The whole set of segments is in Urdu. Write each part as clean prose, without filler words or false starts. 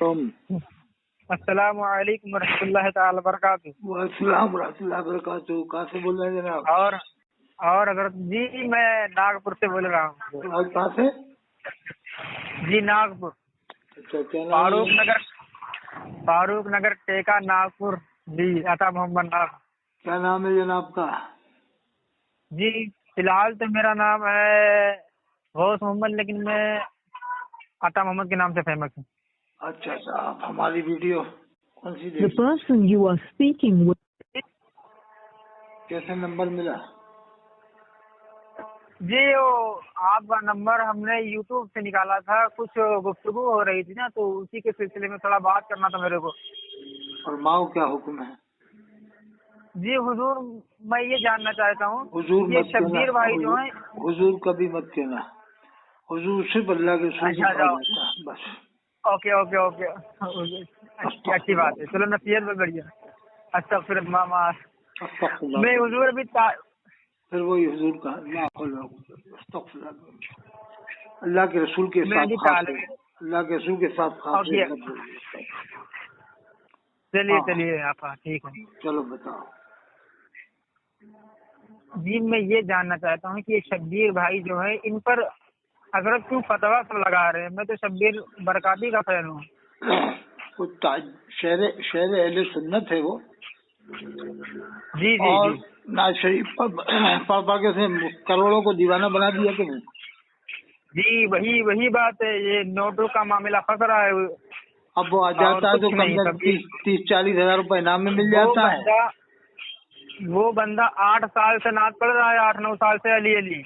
السلام علیکم ورحمۃ اللہ تعالی وبرکاتہ۔ السلام ورحمۃ اللہ وبرکاتہ۔ کہاں سے بول رہے ہیں جناب؟ اور حضرت جی میں ناگپور سے بول رہا ہوں۔ کہاں سے؟ جی ناگپور، اچھا، کیا نام ہے؟ فاروق نگر ٹیکا ناگپور۔ جی عطا محمد نام۔ کیا نام ہے جناب کا؟ جی فی الحال تو میرا نام ہے غوث محمد، لیکن میں عطا محمد کے نام سے فیمس ہوں۔ اچھا، آپ ہماری ویڈیو کون سی The دیکھ؟ person you are speaking with کیسے نمبر ملا؟ جی وہ آپ کا نمبر ہم نے یوٹیوب سے نکالا تھا، کچھ گفتگو ہو رہی تھی نا، تو اسی کے سلسلے میں تھوڑا بات کرنا تھا میرے کو۔ اور ماؤ کیا حکم ہے؟ جی حضور میں یہ جاننا چاہتا ہوں، حضور یہ مت شبیر کہنا، بھائی جو ہیں۔ حضور کبھی مت کہنا، حضور صرف اللہ کے رسول سے اچھا کہا جاتا ہے بس۔ اوکے اوکے اوکے، اچھی بات ہے، چلو نصیحت میں بڑھیا۔ استغفر اللہ استغفر اللہ۔ میں حضور ابھی پھر وہی حضور کا استغفر اللہ، اللہ کے رسول کے میں ساتھ ابھی خاص ہے، اللہ کے رسول کے ساتھ خاص ہے۔ چلیے آپ ٹھیک ہے۔ چلو بتاؤ۔ جی میں یہ جاننا چاہتا ہوں کہ یہ شبیر بھائی جو ہے، ان پر حضرت کیوں فتویٰ سب لگا رہے ہیں؟ میں تو شبیر برکاتی کا فین ہوں۔ وہ شہر اہل سنت ہے وہ، جی جی اور جی ناز شریف پڑھ کے اسے کروڑوں کو دیوانہ بنا دیا کہ نہیں؟ جی وہی بات ہے، یہ نوٹوں کا معاملہ پھنس رہا ہے۔ اب وہ آ جاتا ہے تو کم سے کم 30-40 ہزار روپے انعام میں مل جاتا ہے۔ وہ بندہ 8 سال سے نعت پڑھ رہا ہے، 8-9 سال سے علی۔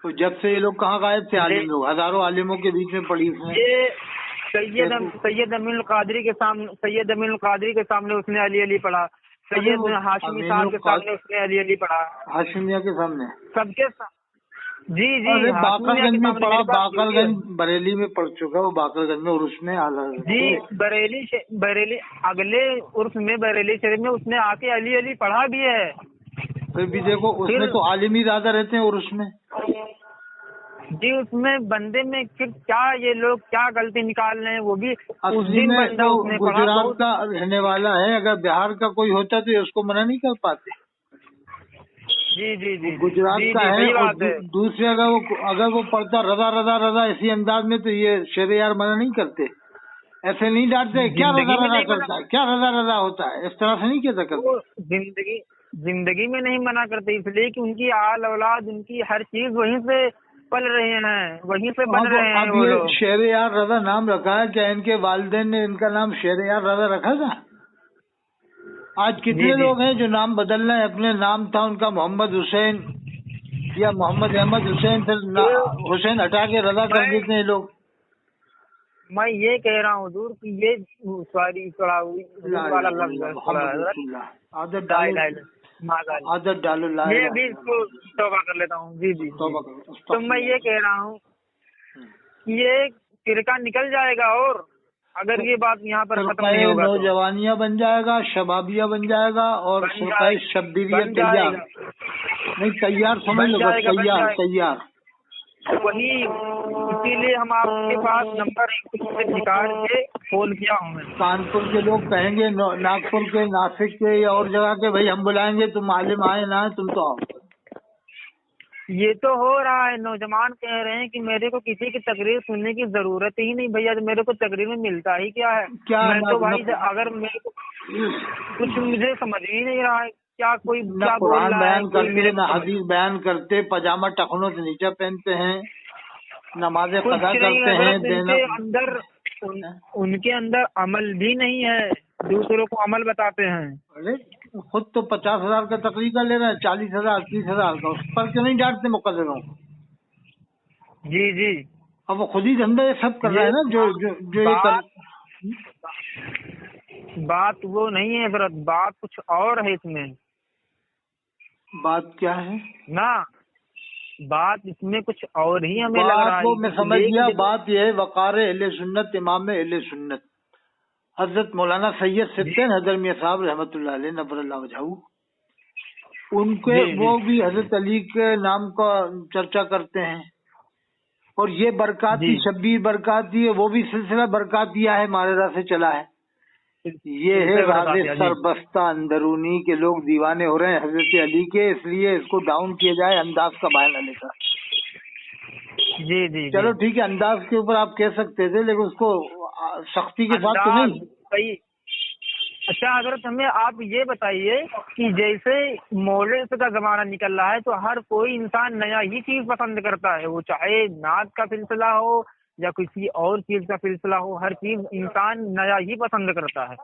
تو جب سے یہ لوگ کہاں غائب تھے عالم لوگ؟ ہزاروں عالموں کے بیچ میں پڑی اس نے۔ یہ سید امین القادری کے سامنے اس نے علی پڑھا، سید ہاشمی صاحب کے سامنے اس نے علی پڑھا، ہاشمیہ کے سامنے سب کے جی باقر گنج میں پڑھا، باقر گنج بریلی میں پڑھ چکا وہ، باقر گنج میں عرس میں جی بریلی اگلے عرس میں بریلی شریف میں اس نے آ کے علی پڑھا بھی ہے۔ پھر بھی دیکھو اس میں تو عالمی زیادہ رہتے ہیں عرس میں۔ جی اس میں بندے میں پھر کیا یہ لوگ کیا غلطی نکال رہے ہیں؟ وہ بھی اصلی میں تو گجرات کا رہنے والا ہے، اگر بہار کا کوئی ہوتا تو یہ اس کو منع نہیں کر پاتے۔ جی گجرات کا ہے، دوسرے اگر وہ پڑھتا رضا اسی انداز میں تو یہ شیر یار منع نہیں کرتے، ایسے نہیں ڈانٹتے کیا رضا کرتا ہے، کیا رضا ہوتا ہے، اس طرح سے نہیں کہتا کرتے۔ زندگی میں نہیں منع کرتے، اس لیے کہ ان کی آل اولاد، ان کی ہر چیز وہیں سے پل رہے ہیں، وہیں سے بن رہے ہیں وہ لوگ۔ شیر یار رضا نام رکھا ہے، کیا ان کے والدین نے ان کا نام شیر یار رضا رکھا تھا؟ آج کتنے لوگ ہیں جو نام بدل رہے ہیں؟ اپنے نام تھا ان کا محمد حسین یا محمد احمد حسین، پھر حسین ہٹا کے رضا کر دیتے ہیں لوگ۔ میں یہ کہہ رہا ہوں حضور کہ یہ سواری والا لفظ عادت ڈالو، میں بھی اس کو توبہ کر لیتا ہوں۔ جی تو میں یہ کہہ رہا ہوں کہ یہ فرقہ نکل جائے گا، اور اگر یہ بات یہاں پر ختم نہیں ہوگا تو نوجوانیاں بن جائے گا، شبابیہ بن جائے گا، اور شبیریہ تیار نہیں، تیار سمجھ لو، تیار۔ وہی اسی لیے ہم آپ کے پاس نمبر نکال کے فون کیا ہوں میں۔ کانپور کے لوگ کہیں گے، ناگپور کے، ناسک کے یا اور جگہ کے، بھائی ہم بلائیں گے، تم عالم آئے نہ آئے، تم تو آؤ۔ یہ تو ہو رہا ہے، نوجوان کہہ رہے ہیں کہ میرے کو کسی کی تقریر سننے کی ضرورت ہی نہیں، بھیا میرے کو تقریر میں ملتا ہی کیا ہے؟ میں تو بھائی اگر میرے کو کچھ مجھے سمجھ ہی نہیں رہا ہے کیا کوئی نہ قرآن بیان کرتے، نہ حدیث بیان کرتے، پاجامہ ٹخنوں سے نیچے پہنتے ہیں، نمازیں قضا کرتے ہیں، ان کے اندر عمل بھی نہیں ہے، دوسروں کو عمل بتاتے ہیں۔ خود تو 50,000 کا تقریر کا لے رہے ہیں، 40,000 30,000 کا، اس پر کیوں نہیں ڈانٹتے مقرروں؟ جی اب وہ خود ہی دھندا یہ سب کر رہے ہیں نا، جو یہ بات وہ نہیں ہے حضرت، بات کچھ اور ہے اس میں۔ بات کیا ہے نا؟ بات اس میں کچھ اور ہی ہمیں لگ رہا ہے۔ میں سمجھ گیا، بات یہ ہے وقار اہل سنت، امام اہل سنت حضرت مولانا سید سبطین حضرت میاں صاحب رحمۃ اللہ علیہ نبر اللہ وجہہ، ان کے وہ بھی حضرت علی کے نام کا چرچا کرتے ہیں، اور یہ برکاتی شبیر برکاتی ہے، وہ بھی سلسلہ برکاتیہ ہے، ماررہ سے چلا ہے۔ یہ ہے راز سربستہ اندرونی کے لوگ دیوانے ہو رہے ہیں حضرت علی کے، اس لیے اس کو ڈاؤن کیا جائے انداز کا بہانہ لے کر۔ جی جی چلو ٹھیک ہے، انداز کے اوپر آپ کہہ سکتے تھے، لیکن اس کو سختی کے ساتھ تو نہیں۔ صحیح۔ اچھا حضرت ہمیں آپ یہ بتائیے کہ جیسے ماڈلز کا زمانہ نکل رہا ہے تو ہر کوئی انسان نیا ہی چیز پسند کرتا ہے، وہ چاہے نعت کا سلسلہ ہو یا کسی اور چیز کا سلسلہ ہو، ہر چیز انسان نیا ہی پسند کرتا ہے۔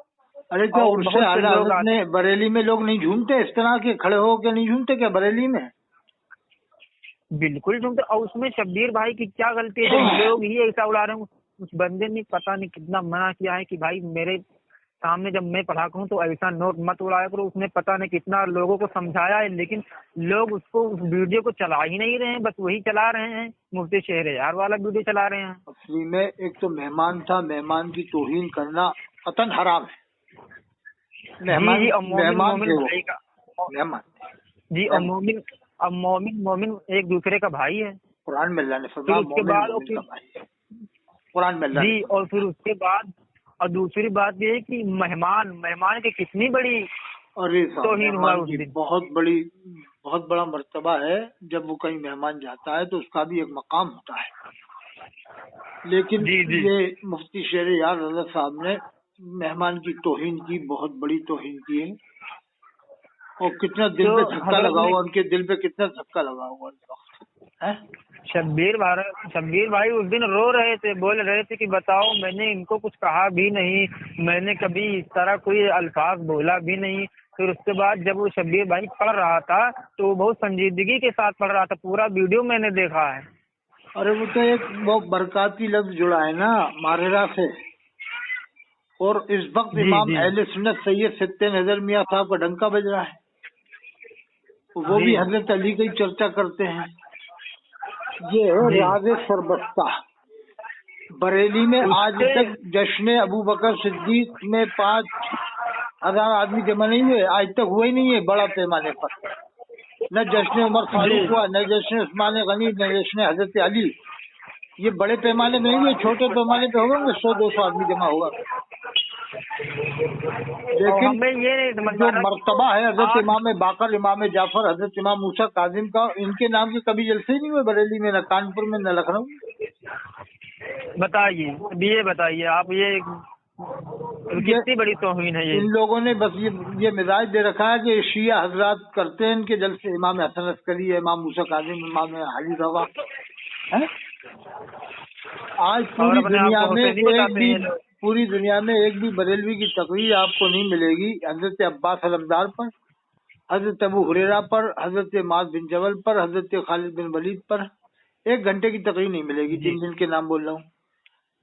ارے کیا عرص اعلیٰ حضرت نے بریلی میں لوگ نہیں جھومتے اس طرح کے کھڑے ہو کے نہیں جھومتے کیا بریلی میں؟ بالکل جھومتے، اور اس میں شبیر بھائی کی کیا غلطی ہے؟ لوگ ہی ایسا اڑا رہے ہیں۔ اس بندے نے پتہ نہیں کتنا منع کیا ہے کہ بھائی میرے سامنے جب میں پڑھا کروں تو ایسا نوٹ مت اڑایا کرو، اس نے پتہ نہیں کتنا لوگوں کو سمجھایا ہے، لیکن لوگ اس کو اس ویڈیو کو چلا ہی نہیں رہے ہیں، بس وہی چلا رہے ہیں، مفتی شہریار والا ویڈیو چلا رہے ہیں۔ اصلی میں ایک تو مہمان تھا، مہمان کی توہین کرنا قطعاً حرام ہے۔ جی مہمان جی، اور مومن ایک دوسرے کا بھائی ہے، قرآن میں اللہ نے فرمایا مومن کا بھائی ہے، قرآن میں اللہ جی۔ اور پھر اس کے بعد اور دوسری بات یہ ہے کہ مہمان کی کتنی بڑی توہین ہوا اس دن۔ بہت بڑا مرتبہ ہے، جب وہ کہیں مہمان جاتا ہے تو اس کا بھی ایک مقام ہوتا ہے، لیکن یہ مفتی شہریار رضا صاحب نے مہمان کی توہین کی، بہت بڑی توہین کی ہے، اور کتنا دل پہ دھکا لگا ہوا، ان کے دل پہ کتنا دھکا لگا ہوا اس وقت۔ شبیر بھائی اس دن رو رہے تھے، بول رہے تھے کہ بتاؤ میں نے ان کو کچھ کہا بھی نہیں، میں نے کبھی اس طرح کوئی الفاظ بولا بھی نہیں۔ پھر اس کے بعد جب وہ شبیر بھائی پڑھ رہا تھا تو وہ بہت سنجیدگی کے ساتھ پڑھ رہا تھا، پورا ویڈیو میں نے دیکھا ہے۔ ارے وہ تو ایک وہ برکاتی لفظ جڑا ہے نا ماررہ سے، اور اس وقت امام اہل سنت سید ستہ نظر میاں صاحب کا ڈنکا بج رہا ہے، وہ بھی حضرت علی کی چرچا کرتے ہیں۔ یہ ہے راز سربستہ۔ بریلی میں آج تک جشن ابو بکر صدیق میں 5,000 آدمی جمع نہیں ہوئے، آج تک ہوئے ہی نہیں ہے بڑا پیمانے پر، نہ جشن عمر فاروق ہوا، نہ جشن عثمان غنی، نہ جشن حضرت علی۔ یہ بڑے پیمانے میں نہیں ہوئے، چھوٹے پیمانے پہ ہوگا، 100-200 آدمی جمع ہوگا، لیکن جو مرتبہ ہے حضرت امام باقر، امام جعفر، حضرت امام موسیٰ کاظم کا، ان کے نام کے کبھی جلسے ہی نہیں ہوئے بریلی میں، نہ کانپور میں، نہ لکھنؤ۔ بتائیے آپ، یہ کتنی بڑی توہین ہے۔ ان لوگوں نے بس یہ مزاج دے رکھا ہے کہ شیعہ حضرات کرتے ہیں ان کے جلسے، امام حسن عسکری ہے، امام موسیٰ کاظم، امام علی رضا۔ آج پوری دنیا میں ایک بھی بریلوی کی تقریر آپ کو نہیں ملے گی حضرت عباس علمدار پر، حضرت ابو ہریرہ پر، حضرت معاذ بن جبل پر، حضرت خالد بن ولید پر 1 گھنٹے کی تقریر نہیں ملے گی، جن کے نام بول رہا ہوں۔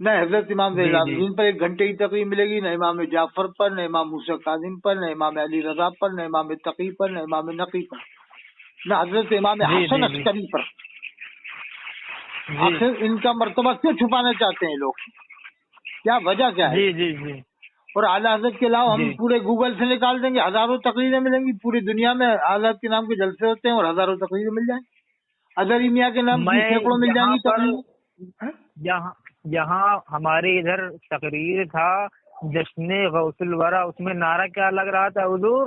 نہ حضرت امام زین العابدین پر 1 گھنٹے کی تقریر ملے گی، نہ امام جعفر پر، نہ امام موسیٰ کاظم پر، نہ امام علی رضا پر، نہ امام تقی پر، نہ امام نقی پر، نہ حضرت امام حسن عسکری پر۔ آخر ان کا مرتبہ کیوں چھپانا چاہتے ہیں لوگ؟ کیا وجہ کیا ہے؟ اور اعلیٰ حضرت کے علاوہ ہم پورے گوگل سے نکال دیں گے، ہزاروں تقریریں ملیں گی، پوری دنیا میں اعلیٰ حضرت کے نام کے جلسے ہوتے ہیں اور ہزاروں تقریریں مل جائیں گی، اظہری میاں کے نام کی سینکڑوں مل جائیں گی تقریریں۔ یہاں ہمارے ادھر تقریر تھا جشن غوث الورا، اس میں نعرہ کیا لگ رہا تھا حضور؟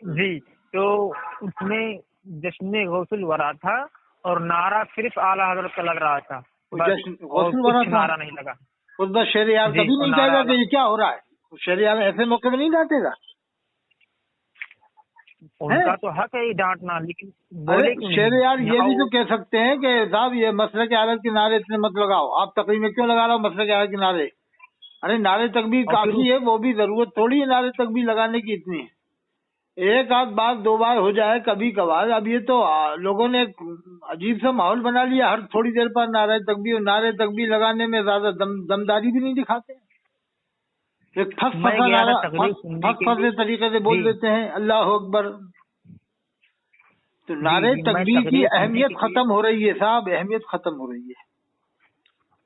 جی، تو اس میں جشن غوث الورا تھا اور نعرہ صرف اعلیٰ حضرت کا لگ رہا تھا، نعرہ نہیں لگا۔ اس بات شہریار کبھی نہیں کہے گا کہ یہ کیا ہو رہا ہے، شہریار ایسے موقع میں نہیں ڈانٹے گا، ان کا تو حق ہے ڈانٹنا، لیکن شہریار یہ بھی تو کہہ سکتے ہیں کہ صاحب یہ مسلک اعلیٰ کے نعرے اتنے مت لگاؤ، آپ تقریر میں کیوں لگا رہا ہو مسلک اعلیٰ کے نعرے؟ ارے نعرے تکبیر کافی ہے، وہ بھی ضرورت تھوڑی ہے نعرے تکبیر لگانے کی اتنی ہے، 1 آدھ بار 2 بار ہو جائے کبھی کبھار۔ اب یہ تو لوگوں نے ایک عجیب سا ماحول بنا لیا، ہر تھوڑی دیر پر نعرہ تکبیر لگانے میں زیادہ دمداری بھی نہیں دکھاتے، ایک پھنسے طریقے سے بول دیتے ہیں اللہ اکبر۔ تو نعرہ تکبیر کی اہمیت ختم ہو رہی ہے صاحب، اہمیت ختم ہو رہی ہے۔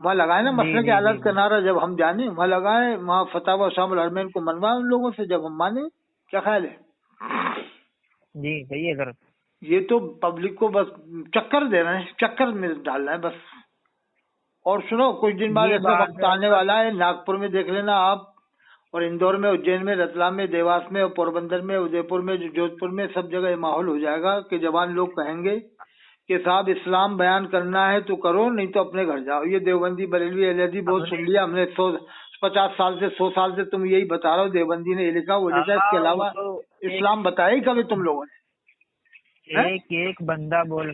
وہاں لگائے نا مسئلہ کے حالت کا نعرہ، جب ہم جانے وہاں لگائے، وہاں فتح و شام الحرمین کو منوائے ان لوگوں سے، جب ہم مانے. کیا خیال ہے؟ جی صحیح ہے سر. یہ تو پبلک کو بس چکر دے رہے ہیں، چکر میں ڈال رہے ہیں بس. اور سنو، کچھ دن بعد ایسا وقت آنے والا ہے، ناگپور میں دیکھ لینا آپ، اور اندور میں، اجین میں، رتلام میں، دیواس میں، اور پوربندر میں، ادے پور میں، جودھ پور میں، سب جگہ یہ ماحول ہو جائے گا کہ جوان لوگ کہیں گے کہ صاحب اسلام بیان کرنا ہے تو کرو، نہیں تو اپنے گھر جاؤ. یہ دیوبندی بریلوی اہلیدی بہت سن لیا ہم نے، 50 سال سے 100 سال سے تم یہی بتا رہا ہو، دیوبندی نے یہ لکھا وہ لکھا، اس کے علاوہ اسلام بتایا ہی کبھی تم لوگوں نے؟ ایک بندہ بول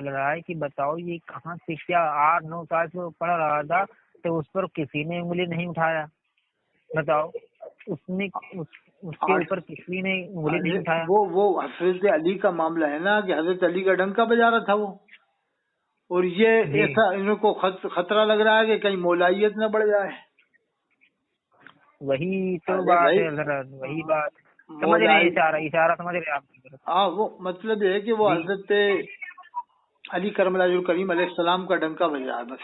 رہا ہے کہ بتاؤ یہ کہاں سے، کیا 8-9 سال سے پڑھ رہا تھا تو اس پر کسی نے انگلی نہیں اٹھایا؟ بتاؤ، اس کے اوپر کسی نے انگلی نہیں اٹھایا. وہ حضرت علی کا معاملہ ہے نا، کہ حضرت علی کا ڈنکا بجا رہا تھا وہ. اور یہ ایسا ان کو خطرہ لگ رہا ہے کہ کہیں مولائیت نہ بڑھ جائے. وہی تو بات ہے حضرت، وہی بات سمجھ رہے ہیں، اشارہ سمجھ رہے ہیں آپ. ہاں، وہ مطلب ہے کہ وہ حضرت علی کرم اللہ الکریم علیہ السلام کا ڈنکا بج رہا ہے بس.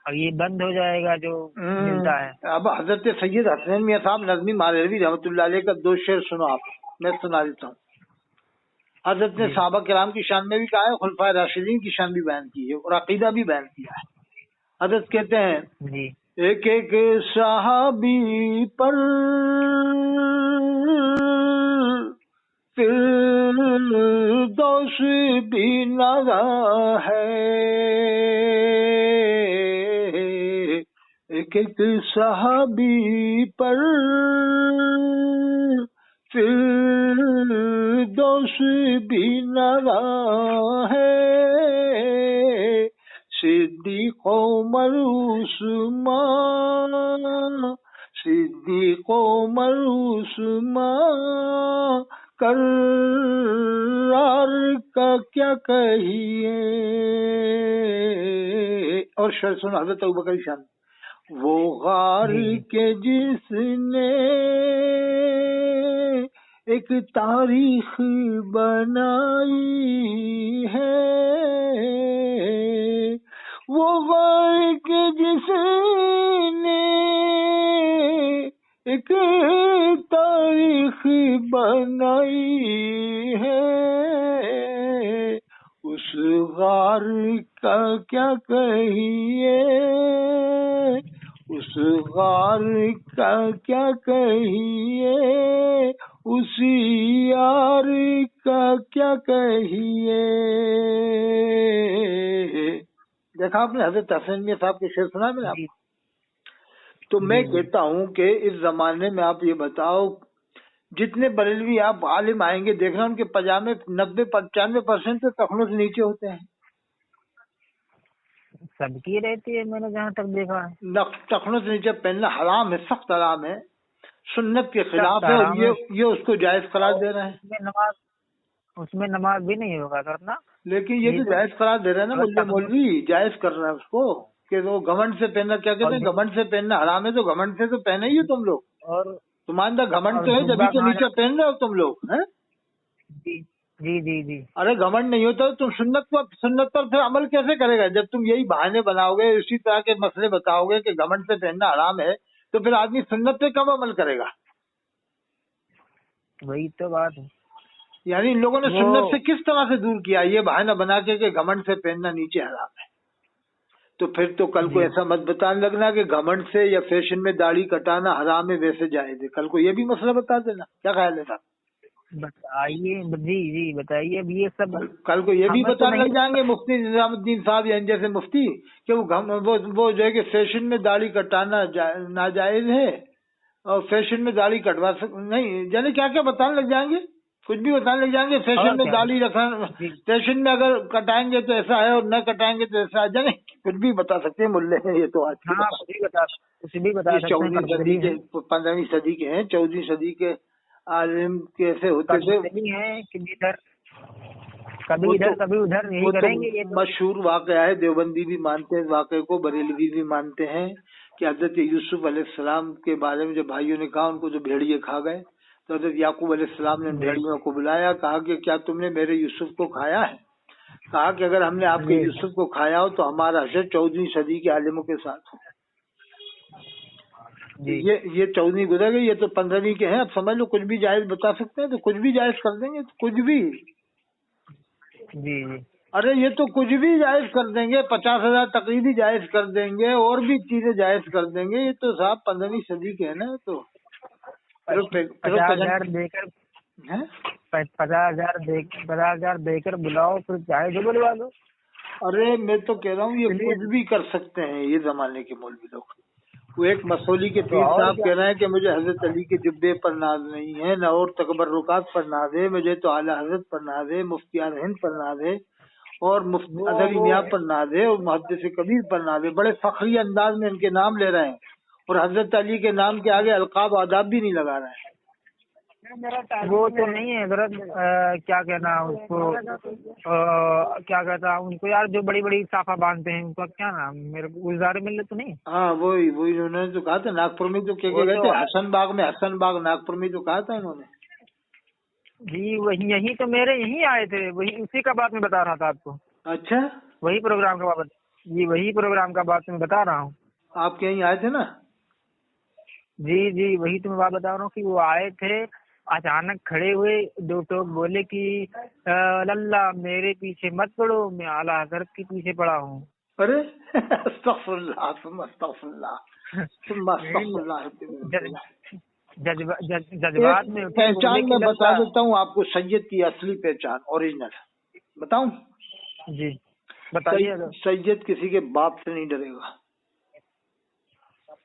اور یہ بند ہو جائے گا جو ملتا ہے. اب حضرت سید حسین میاں صاحب نظمی ماروی رحمۃ اللہ علیہ کا 2 شعر سنو آپ، میں سنا دیتا ہوں. حضرت نے صحابہ کرام کی شان میں بھی کہا ہے، خلفائے راشدین کی شان بھی بیان کی ہے، اور عقیدہ بھی بیان کیا ہے. حضرت کہتے ہیں ایک ایک صحابی پر فردوس بھی نظر ہے، ایک ایک صحابی پر فردوس بھی نظر ہے، صدیق عمر عثمان، صدیق عمر عثمان کرار کا کیا کہیے. اور شعر سن حضرت ابوبکر شان، وہ غار کے جس نے ایک تاریخ بنائی ہے، وہ غار کے جس نے ایک تاریخ بنائی ہے، اس غار کا کیا کہیے، اس غار کا کیا کہیے، اسی یار کا کیا کہیے. دیکھا آپ نے حضرت حسین میاں صاحب کے شعر سنا میں نے آپ کو. تو میں کہتا ہوں کہ اس زمانے میں آپ یہ بتاؤ، جتنے بریلوی آپ عالم آئیں گے دیکھنا، ان کے پاجامے 90-95% سے ٹخنوں سے نیچے ہوتے ہیں. سب کی رہتی ہے، میں نے جہاں تک دیکھا ہے. ٹخنوں سے نیچے پہننا حرام ہے، سخت حرام ہے، سنت کے خلاف ہے، اور یہ اس کو جائز قرار دے رہے ہیں. اس میں نماز بھی نہیں ہوگا کرنا، لیکن یہ تو جائز قرار دے رہے ہیں نا مولوی، جائز کر رہے ہیں اس کو، کہ وہ گھمنڈ سے پہننا، کیا کہتے ہیں، گھمنڈ سے پہننا حرام ہے، تو گھمنڈ سے تو پہنے ہی تم لوگ. اور تمہارے اندر گھمنڈ تو ہے، جبھی تو نیچے پہن رہے ہو تم لوگ ہیں. جی. ارے گھمنڈ نہیں ہوتا تو تم سنت پر پھر عمل کیسے کرے گا؟ جب تم یہی بہانے بناؤ گے، اسی طرح کے مسئلے بتاؤ گے کہ گھمنڈ سے پہننا حرام ہے، تو پھر آدمی سنت پہ کب عمل کرے گا؟ وہی تو بات ہے. یعنی ان لوگوں نے سنت سے کس طرح سے دور کیا، یہ بہانہ بنا کے کہ گھمنڈ سے پہننا نیچے حرام ہے. تو پھر تو کل کو ایسا مت بتانے لگنا کہ گھمنڈ سے یا فیشن میں داڑھی کٹانا حرام ہے، ویسے جائز ہے. کل کو یہ بھی مسئلہ بتا دینا. کیا خیال ہے صاحب؟ بتائیے. جی بتائیے. اب یہ سب کل کو یہ بھی بتانے لگ جائیں گے مفتی نظام الدین صاحب یا جیسے مفتی کہ وہ جو ہے کہ فیشن میں داڑھی کٹانا ناجائز ہے، اور فیشن میں داڑھی کٹوا نہیں، یعنی کیا کیا بتانے لگ جائیں گے، کچھ بھی بتانے لگ جائیں گے. فیشن میں داڑھی رکھنا، فیشن میں اگر کٹائیں گے تو ایسا ہے، اور نہ کٹائیں گے تو ایسا ہے. جانے کچھ بھی بتا سکتے ہیں ملے ہیں یہ تو. آج کی 14ویں صدی کے 15ویں صدی کے ہیں، 14ویں صدی کے عالم کیسے ہوتے تھے، کبھی ادھر نہیں کریں گے. مشہور واقعہ ہے، دیوبندی بھی مانتے ہیں واقعے کو، بریلوی بھی مانتے ہیں کہ حضرت یوسف علیہ السلام کے بارے میں جب بھائیوں نے کہا ان کو جو بھیڑیے کھا گئے، تو حضرت یعقوب علیہ السلام نے بھیڑیوں کو بلایا، کہا کہ کیا تم نے میرے یوسف کو کھایا ہے؟ کہا کہ اگر ہم نے آپ کے یوسف کو کھایا ہو تو ہمارا حشر 14ویں صدی کے عالموں کے ساتھ ہو. یہ 14ویں گزر گئی, یہ تو 15ویں کے ہیں. اب سمجھ لو کچھ بھی جائز بتا سکتے ہیں تو کچھ بھی جائز کر دیں گے, کچھ بھی. جی ارے یہ تو کچھ بھی جائز کر دیں گے, 50,000 تقریبی جائز کر دیں گے, اور بھی چیزیں جائز کر دیں گے. یہ تو صاحب 15ویں صدی کے ہیں نا. تو 50,000 دے کر 50,000 دے کر بلاؤ, پھر چاہے جو بلوا لو. ارے میں تو کہہ رہا ہوں یہ کچھ بھی کر سکتے ہیں یہ زمانے کے مولوی لوگ. وہ ایک مسولی کے پیر صاحب کہہ رہے ہیں کہ مجھے حضرت علی کے جبے پر ناز نہیں ہے, نہ اور تبرکات پر ناز ہے, مجھے تو اعلیٰ حضرت پر ناز ہے, مفتیان ہند پر ناز ہے, اور اظہری میاں پر ناز ہے, اور محدث کبیر پر ناز ہے. بڑے فخری انداز میں ان کے نام لے رہے ہیں, اور حضرت علی کے نام کے آگے القاب آداب بھی نہیں لگا رہے ہیں. وہ تو نہیں ہے حضرت, کیا کہنا اس کو, کیا کہتا ان کو یار, جو بڑی بڑی صافہ باندھتے ہیں, ان کا کیا نام, میرے کو گلزار ملت تو نہیں. ہاں وہی انہوں نے تو کہا تھا ناگپور میں, تو کیا کہتے ہیں حسن باغ میں, حسن باغ ناگپور میں تو کہا تھا انہوں نے. جی وہی, یہی تو میرے یہی آئے تھے, وہی اسی کا بات میں بتا رہا تھا آپ کو. اچھا وہی پروگرام کا بات, جی وہی پروگرام کا بات میں بتا رہا ہوں. آپ کے یہیں آئے تھے نا. جی وہی تو میں بات بتا رہا ہوں کہ وہ آئے تھے, اچانک کھڑے ہوئے, دو ٹوک بولے کہ اللہ میرے پیچھے مت پڑو, میں اعلیٰ حضرت کے پیچھے پڑا ہوں. ارے استغفر اللہ ثم استغفر اللہ ثم استغفر اللہ. جذبات میں پہچان میں بتا دیتا ہوں آپ کو, سید کی اصلی پہچان اوریجنل بتاؤں. جی بتائیے. سید کسی کے باپ سے نہیں ڈرے گا.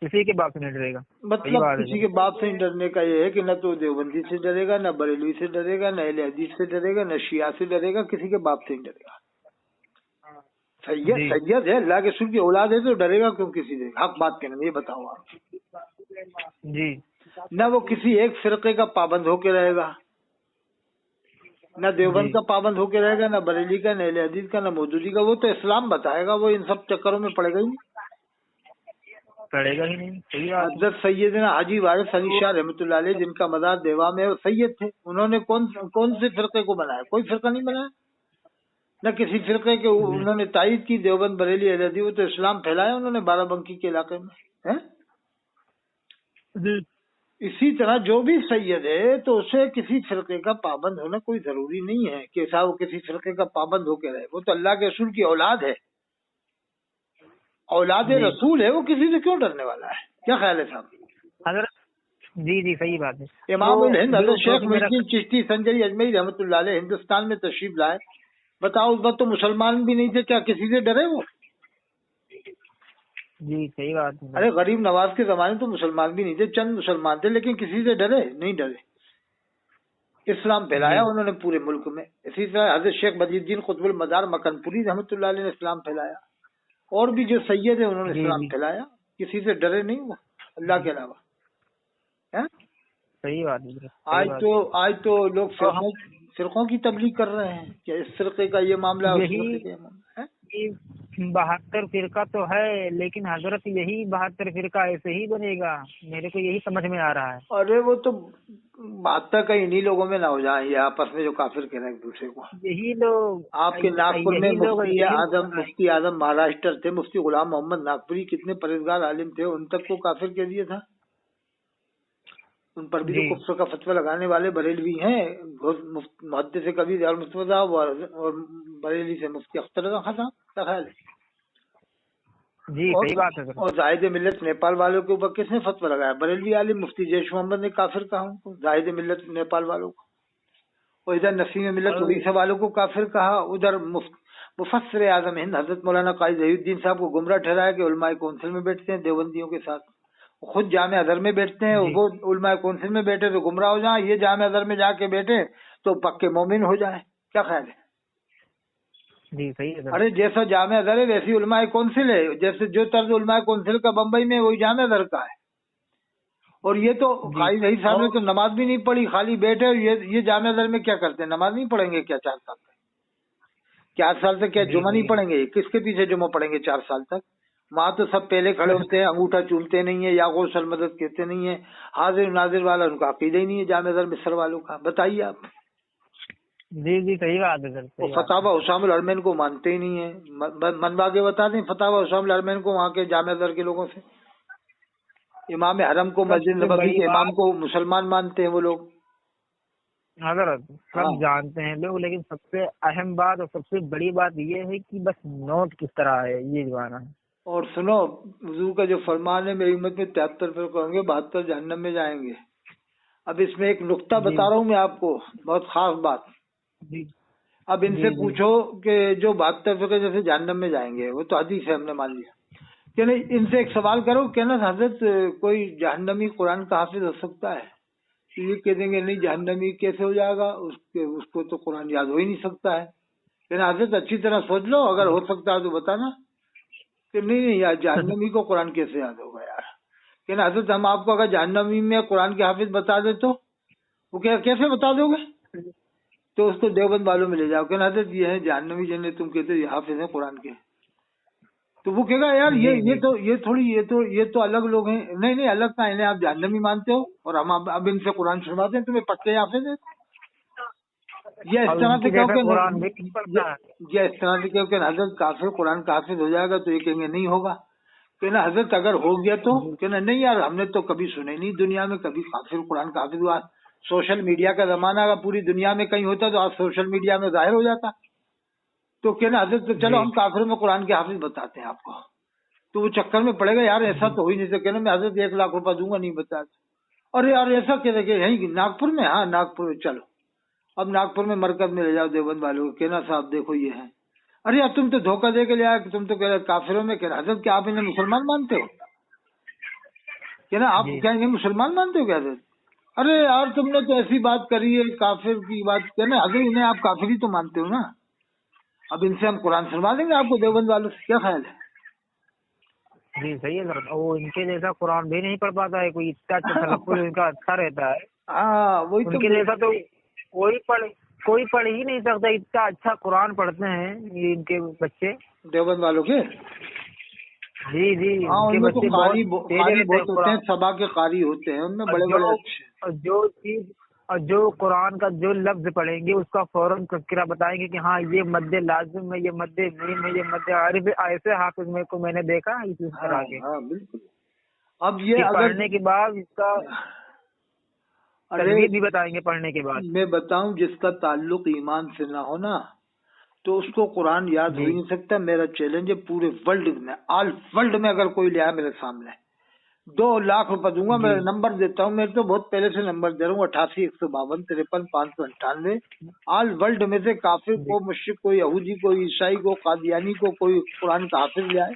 کسی کے باپ سے نہیں ڈرے گا, مطلب کسی کے باپ سے نہیں ڈرنے کا یہ ہے کہ نہ تو دیوبندی سے ڈرے گا, نہ بریلوی سے ڈرے گا, نہ اہل حدیث سے ڈرے گا, نہ شیعہ سے ڈرے گا, کسی کے باپ سے نہیں ڈرے گا. سید ہے, اللہ کے رسول کی اولاد ہے, تو ڈرے گا کیوں کسی سے. حق بات کہنا, یہ بتاؤ آپ. جی نہ وہ کسی ایک فرقے کا پابند ہو کے رہے گا, نہ دیوبند کا پابند ہو کے رہے گا, نہ بریلی کا, نہ اہل حدیث کا, نہ مودودی کا. وہ تو اسلام بتائے گا, وہ ان سب چکروں میں پڑے گا ہی نہیں. حضرت سیدنا حاجی وارث علی شاہ رحمۃ اللہ علیہ, جن کا مزار دیوا میں, وہ سید تھے. انہوں نے کون سے فرقے کو بنایا؟ کوئی فرقہ نہیں بنایا, نہ کسی فرقے کے انہوں نے تائید کی. دیوبند بریلی اہل حدیث, وہ تو اسلام پھیلایا انہوں نے بارہ بنکی کے علاقے میں. اسی طرح جو بھی سید ہے تو اسے کسی فرقے کا پابند ہونا کوئی ضروری نہیں ہے کہ ایسا وہ کسی فرقے کا پابند ہو کے رہے. وہ تو اللہ کے رسول کی اولاد ہے, اولاد رسول ہے, وہ کسی سے کیوں ڈرنے والا ہے؟ کیا خیال ہے صاحب؟ حضرت جی صحیح بات ہے. امام الہند حضرت شیخ محی الدین چشتی سنجری اجمیری رحمۃ اللہ علیہ ہندوستان میں تشریف لائے. بتاؤ اس وقت تو مسلمان بھی نہیں تھے, کیا کسی سے ڈرے وہ؟ جی صحیح بات ہے. ارے غریب نواز کے زمانے تو مسلمان بھی نہیں تھے, چند مسلمان تھے, لیکن کسی سے ڈرے نہیں, ڈرے. اسلام پھیلایا انہوں نے پورے ملک میں. اسی طرح حضرت شیخ بدی الدین قطب المدار مکن پوری رحمۃ اللہ علیہ نے اسلام پھیلایا, اور بھی جو سید ہیں انہوں نے اسلام پھیلایا. کسی سے ڈرے نہیں وہ اللہ کے علاوہ. صحیح بات ہے. آج تو لوگ فرقوں کی تبلیغ کر رہے ہیں کہ اس فرقے کا یہ معاملہ ہے. 72 فرقہ تو ہے, لیکن حضرت یہی 72 فرقہ ایسے ہی بنے گا, میرے کو یہی سمجھ میں آ رہا ہے. ارے وہ تو 72 کا انہی لوگوں میں نہ ہو جائیں, یہ آپس میں جو کافر کہہ رہے ہیں ایک دوسرے کو. یہی لوگ آپ کے ناگپور میں مفتی اعظم مہاراشٹر تھے, مفتی غلام محمد ناگپوری, کتنے پرہیزگار عالم تھے, ان تک کو کافر کہہ دیا تھا. ان پر بھی جو کفر کا فتویٰ لگانے والے بریلوی ہیں, محدث کبیر اور مصطفیٰ صاحب, اور بریلی سے مفتی اختر رضا خان صاحب. کیا خیال ہے؟ جی صحیح بات ہے. اور زاہد ملت نیپال والوں کے اوپر کس نے فتویٰ لگایا؟ بریلوی عالم مفتی جیش محمد نے کافر کہا ان کو, زاہد ملت نیپال والوں کو. اور ادھر نسیم ملت اڑیسہ والوں کو کافر کہا. ادھر مفسر اعظم ہند حضرت مولانا قاضی ظہیر الدین صاحب کو گمراہ ٹھہرایا کہ علماء کونسل میں بیٹھتے ہیں دیوبندیوں کے ساتھ, خود جامع ازہر میں بیٹھتے ہیں. وہ علماء کونسل میں بیٹھے تو گمراہ ہو جائیں, یہ جامع ازہر میں جا کے بیٹھے تو پکے مومن ہو جائیں. کیا خیال ہے؟ جی صحیح ہے. ارے جیسا جامع ازہر ہے ویسی علماء کونسل ہے, جیسے جو طرز علماء کونسل کا بمبئی میں وہی جامع ازہر کا ہے. اور یہ تو قاضی ظہیر صاحب نے تو نماز بھی نہیں پڑھی, خالی بیٹھے. یہ جامع ازہر میں کیا کرتے ہیں؟ نماز نہیں پڑھیں گے کیا 4 سال تک؟ 4 سال تک کیا جمعہ نہیں پڑھیں گے؟ کس کے پیچھے جمعہ پڑھیں گے 4 سال تک؟ وہاں تو سب پہلے کھڑے ہوتے ہیں, انگوٹھا چومتے نہیں ہیں, یا غوث المدد کہتے نہیں ہیں, حاضر ناظر والا ان کا عقیدہ ہی نہیں ہے جامع ازہر مصر والوں کا. بتائیے آپ. جی جی صحیح بات ہے سر. وہ فتاوا حسام الحرمین کو مانتے ہی نہیں ہیں. منوا کے بتا دیں فتاوا حسام الحرمین کو وہاں کے جامع ازہر کے لوگوں سے. امام حرم کو مسجد نبوی کے امام کو مسلمان مانتے ہیں وہ لوگ. حضرت سب جانتے ہیں لوگ، لیکن سب سے اہم بات اور سب سے بڑی بات یہ ہے کہ بس نوٹ کس طرح ہے یہ جانا ہے. اور سنو، حضور کا جو فرمان ہے میری امت میں 73 فرقے ہوں گے، 72 جہنم میں جائیں گے. اب اس میں ایک نقطہ بتا رہا ہوں میں آپ کو، بہت خاص بات. جی. اب ان سے پوچھو کہ جو 72 فرقے جیسے جہنم میں جائیں گے، وہ تو حدیث ہے ہم نے مان لیا، کہ نہیں ان سے ایک سوال کرو کہ نا حضرت کوئی جہنمی قرآن کا حافظ ہو سکتا ہے؟ تو یہ کہہ دیں گے نہیں جہنمی کیسے ہو جائے گا، اس کو تو قرآن یاد ہو ہی نہیں سکتا ہے. کہ حضرت اچھی طرح سوچ لو، اگر ہو سکتا ہے تو بتانا. کہ نہیں یار جہنمی کو قرآن کیسے یاد ہوگا یار. کہ حضرت ہم آپ کو اگر جہنمی میں قرآن کے حافظ بتا دے تو وہ کیسے بتا دو گے؟ تو اس کو دیوبند والوں میں لے جاؤ کہ حضرت یہ ہے جہنمی جنہیں تم کہتے یہ حافظ ہیں قرآن کے. تو وہ کہے گا یار یہ تو الگ لوگ ہیں. نہیں الگ کا انہیں آپ جہنمی مانتے ہو اور ہم اب ان سے قرآن سنواتے ہیں تمہیں پکے حافظ ہیں. یہ اس طرح سے کہو کہ حضرت کافر قرآن کا حافظ ہو جائے گا تو یہ کہیں گے نہیں ہوگا. کہ نا حضرت اگر ہو گیا تو کہنا نہیں یار ہم نے تو کبھی سنے نہیں دنیا میں کبھی کافر قرآن کا حافظ ہوا. سوشل میڈیا کا زمانہ اگر پوری دنیا میں کہیں ہوتا تو آج سوشل میڈیا میں ظاہر ہو جاتا. تو کہنا حضرت تو چلو ہم کافروں میں قرآن کے حافظ بتاتے ہیں آپ کو. تو وہ چکر میں پڑے گا یار ایسا تو ہو ہی نہیں سکتا. کہنا میں حضرت 1 لاکھ روپیہ دوں گا نہیں بتاتا. اور یار ایسا کہتے کہ یہیں ناگپور میں، ہاں ناگپور میں چلو اب ناگپور میں مرکز میں لے جاؤ دیوبند والوں کو. کہنا صاحب دیکھو یہ ہے. ارے یار تم تو دھوکہ دے کے لے آئے، تم تو کہہ رہے کافروں میں. کہنا حضرت کیا آپ انہیں مسلمان مانتے ہو؟ کہنا آپ کیا انہیں مسلمان مانتے ہو کیا حضرت؟ ارے یار تم نے تو ایسی بات کری ہے کافر کی بات. کہنا حضرت انہیں آپ کافر ہی تو مانتے ہو نا. اب ان سے ہم قرآن سنوا دیں گے آپ کو دیوبند والوں سے. کیا خیال ہے؟ جی صحیح ہے سر. وہ ان کے جیسا قرآن بھی نہیں پڑھ پاتا ہے کوئی. اتنا اچھا تلفظ ان کا اچھا رہتا ہے. ہاں وہی ان کے جیسا تو کوئی پڑھ ہی نہیں سکتا. اتنا اچھا قرآن پڑھتے ہیں یہ ان کے بچے دیوبند والوں کے. جی جی ہاں ان کے ان میں تو بچے قاری بہت تیز بہت ہوتے ہیں، سبا کے قاری ہوتے ہیں ان میں بڑے بڑے اچھے. اور جو قرآن کا جو لفظ پڑھیں گے اس کا فوراً تذکرہ بتائیں گے کہ ہاں یہ مد لازم ہے، یہ مد میم ہے، یہ مد عارف ہے. ایسے حافظ میں نے دیکھا اس طرح کے. ہاں بالکل. اب یہ پڑھنے کے بعد اس کا تجوید بھی بتائیں گے. پڑھنے کے بعد میں بتاؤں جس کا تعلق ایمان سے نہ ہونا تو اس کو قرآن یاد ہو ہی نہیں سکتا. میرا چیلنج ہے پورے ورلڈ میں، آل ورلڈ میں اگر کوئی لیا میرے سامنے 2 لاکھ روپے دوں گا. میرا نمبر دیتا ہوں، میرے تو بہت پہلے سے نمبر دے رہا ہوں 88 152 53 598. آل ورلڈ میں سے کافر کو، مشرک کو، یہودی کو، عیسائی کو، قادیانی کو کوئی قرآن کا حافظ لیا ہے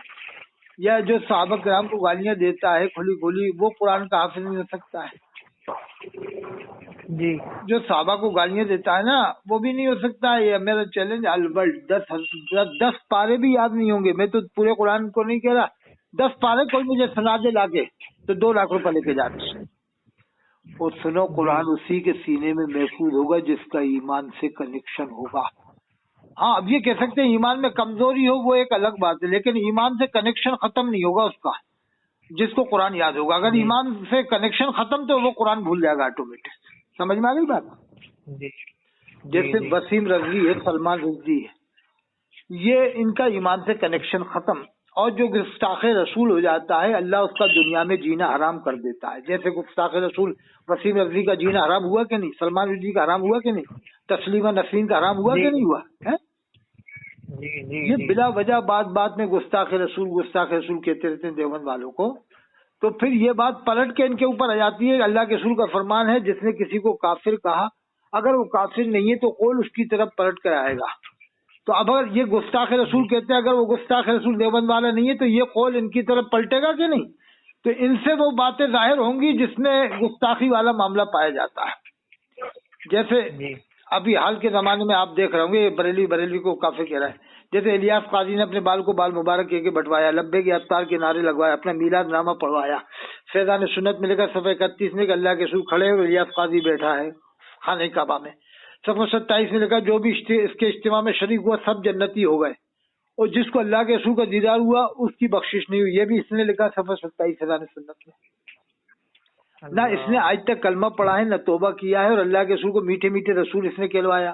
یا جو صحابہ کرام کو گالیاں دیتا ہے کھلی کھلی وہ قرآن کا حافظ نہیں ہو سکتا ہے. جی جو صحابہ کو گالیاں دیتا ہے نا وہ بھی نہیں ہو سکتا ہے. یہ میرا چیلنج آل ورلڈ. 10 پارے بھی یاد نہیں ہوں گے. میں تو پورے قرآن کو نہیں کہہ رہا، 10 پارے کوئی مجھے سنا دے لا کے تو 2 لاکھ روپے لے کے جاتے. اور سنو قرآن اسی کے سینے میں محفوظ ہوگا جس کا ایمان سے کنیکشن ہوگا. ہاں اب یہ کہہ سکتے ہیں ایمان میں کمزوری ہو وہ ایک الگ بات ہے، لیکن ایمان سے کنیکشن ختم نہیں ہوگا اس کا جس کو قرآن یاد ہوگا. اگر ایمان سے کنیکشن ختم تو وہ قرآن بھول جائے گا آٹومیٹک. سمجھ میں آ گئی بات؟ جیسے وسیم رضوی ہے، سلمان رضوی ہے، یہ ان کا ایمان سے کنیکشن ختم. اور جو گستاخ رسول ہو جاتا ہے اللہ اس کا دنیا میں جینا حرام کر دیتا ہے. جیسے گستاخ رسول وسیم رضوی کا جینا حرام ہوا کہ نہیں؟ سلمان رضوی کا حرام ہوا کہ نہیں؟ تسلیمہ نسرین کا حرام ہوا کہ نہیں ہوا؟ یہ بلا وجہ بات میں گستاخ رسول کہتے رہتے ہیں دیوبند والوں کو. تو پھر یہ بات پلٹ کے ان کے اوپر آ جاتی ہے. اللہ کے رسول کا فرمان ہے جس نے کسی کو کافر کہا اگر وہ کافر نہیں ہے تو قول اس کی طرف پلٹ کر آئے گا. تو اب اگر یہ گستاخ رسول کہتے ہیں اگر وہ گستاخ رسول دیوبند والا نہیں ہے تو یہ قول ان کی طرف پلٹے گا کہ نہیں؟ تو ان سے وہ باتیں ظاہر ہوں گی جس میں گستاخی والا معاملہ پایا جاتا ہے. جیسے ابھی حال کے زمانے میں آپ دیکھ رہے ہوں گے بریلوی کو کافر کہہ رہا ہے. جیسے الیاس قاضی نے اپنے بال کو بال مبارک کہہ کے بٹوایا، لبے کے افطار کے نعرے لگوایا، اپنا میلاد نامہ پڑھوایا. فیضان سنت میں لکھا صفحہ 31 میں کہ اللہ کے رسول کھڑے اور الیاس قاضی بیٹھا ہے خانہ کعبہ میں. صفحہ 27 میں لکھا جو بھی اس کے اجتماع میں شریک ہوا سب جنتی ہو گئے اور جس کو اللہ کے رسول کا دیدار ہوا اس کی بخشش نہیں ہوئی. یہ بھی اس نے لکھا صفحہ 27 فیضان سنت میں. نہ اس نے آج تک کلمہ پڑھا ہے نہ توبہ کیا ہے اور اللہ کے رسول کو میٹھے میٹھے رسول اس نے کہلوایا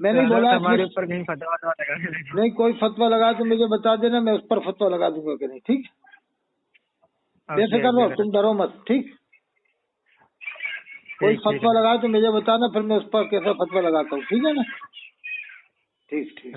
میں نہیں بولا ہمارے اوپر کہیں فتوا لگا نہیں، کوئی فتوا لگا تو مجھے بتا دینا، میں اس پر فتوا لگا دوں گا کہ نہیں، ٹھیک؟ بے فکر رہو، تم ڈرو مت، ٹھیک؟ کوئی فتوا لگا تو مجھے بتانا، پھر میں اس پر کیسا فتوا لگاتا ہوں، ٹھیک ہے نا؟ ٹھیک ٹھیک۔